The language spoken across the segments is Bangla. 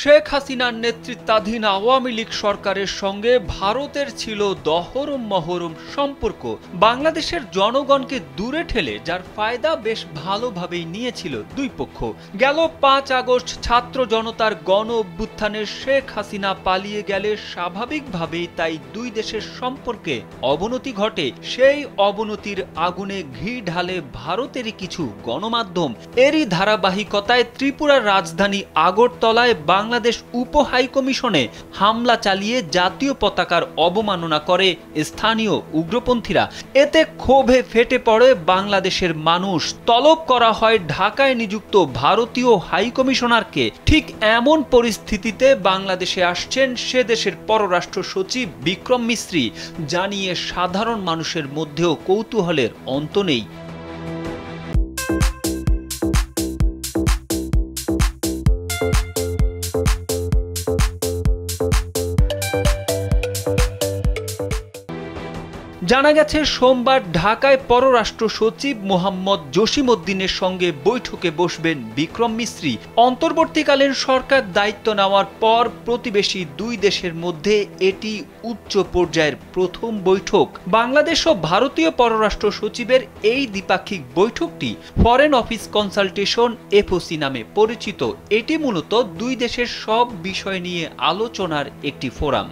শেখ হাসিনার নেতৃত্বাধীন আওয়ামী লীগ সরকারের সঙ্গে ভারতের ছিল দহরম মহরম সম্পর্ক। বাংলাদেশের জনগণকে দূরে ঠেলে যার ফায়দা বেশ ভালোভাবেই নিয়েছিল দুই পক্ষ। গেল ৫ আগস্ট ছাত্র জনতার গণ অভ্যুত্থানে শেখ হাসিনা পালিয়ে গেলে স্বাভাবিকভাবেই তাই দুই দেশের সম্পর্কে অবনতি ঘটে। সেই অবনতির আগুনে ঘি ঢালে ভারতেরই কিছু গণমাধ্যম। এরই ধারাবাহিকতায় ত্রিপুরার রাজধানী আগরতলায় বাংলাদেশ উপ হাইকমিশনে হামলা চালিয়ে জাতীয় পতাকার অবমাননা করে স্থানীয় উগ্রপন্থীরা। এতে ক্ষোভে ফেটে পড়ে বাংলাদেশের মানুষ। তলব করা হয় ঢাকায় নিযুক্ত ভারতীয় হাইকমিশনারকে। ঠিক এমন পরিস্থিতিতে বাংলাদেশে আসছেন সে দেশের পররাষ্ট্র সচিব বিক্রম মিস্ত্রি, জানিয়ে সাধারণ মানুষের মধ্যেও কৌতূহলের অন্ত নেই। জানা গেছে, সোমবার ঢাকায় পররাষ্ট্র সচিব মোহাম্মদ জসিমউদ্দিনের সঙ্গে বৈঠকে বসবেন বিক্রম মিস্ত্রি। অন্তর্বর্তীকালীন সরকার দায়িত্ব নেওয়ার পর প্রতিবেশী দুই দেশের মধ্যে এটি উচ্চ পর্যায়ের প্রথম বৈঠক। বাংলাদেশ ও ভারতীয় পররাষ্ট্র সচিবের এই দ্বিপাক্ষিক বৈঠকটি ফরেন অফিস কনসালটেশন এফওসি নামে পরিচিত। এটি মূলত দুই দেশের সব বিষয় নিয়ে আলোচনার একটি ফোরাম।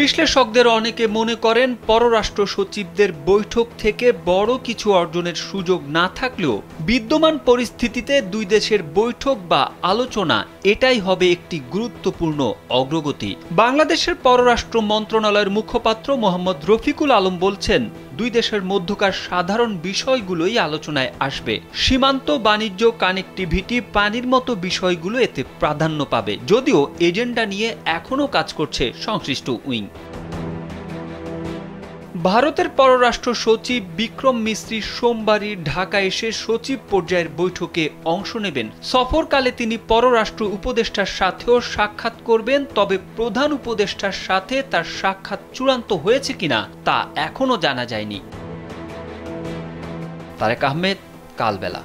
বিশ্লেষকদের অনেকে মনে করেন, পররাষ্ট্র সচিবদের বৈঠক থেকে বড় কিছু অর্জনের সুযোগ না থাকলেও বিদ্যমান পরিস্থিতিতে দুই দেশের বৈঠক বা আলোচনা এটাই হবে একটি গুরুত্বপূর্ণ অগ্রগতি। বাংলাদেশের পররাষ্ট্র মন্ত্রণালয়ের মুখপাত্র মোহাম্মদ রফিকুল আলম বলছেন, দুই দেশের মধ্যকার সাধারণ বিষয়গুলোই আলোচনায় আসবে। সীমান্ত, বাণিজ্য, কানেক্টিভিটি, পানির মতো বিষয়গুলো এতে প্রাধান্য পাবে, যদিও এজেন্ডা নিয়ে এখনও কাজ করছে সংশ্লিষ্ট উইং। ভারতের পররাষ্ট্র সচিব বিক্রম মিস্ত্রি সোমবারই ঢাকা এসে সচিব পর্যায়ের বৈঠকে অংশ নেবেন। সফরকালে তিনি পররাষ্ট্র উপদেষ্টার সাথেও সাক্ষাৎ করবেন। তবে প্রধান উপদেষ্টার সাথে তার সাক্ষাৎ চূড়ান্ত হয়েছে কিনা তা এখনও জানা যায়নি। তারেক আহমেদ, কালবেলা।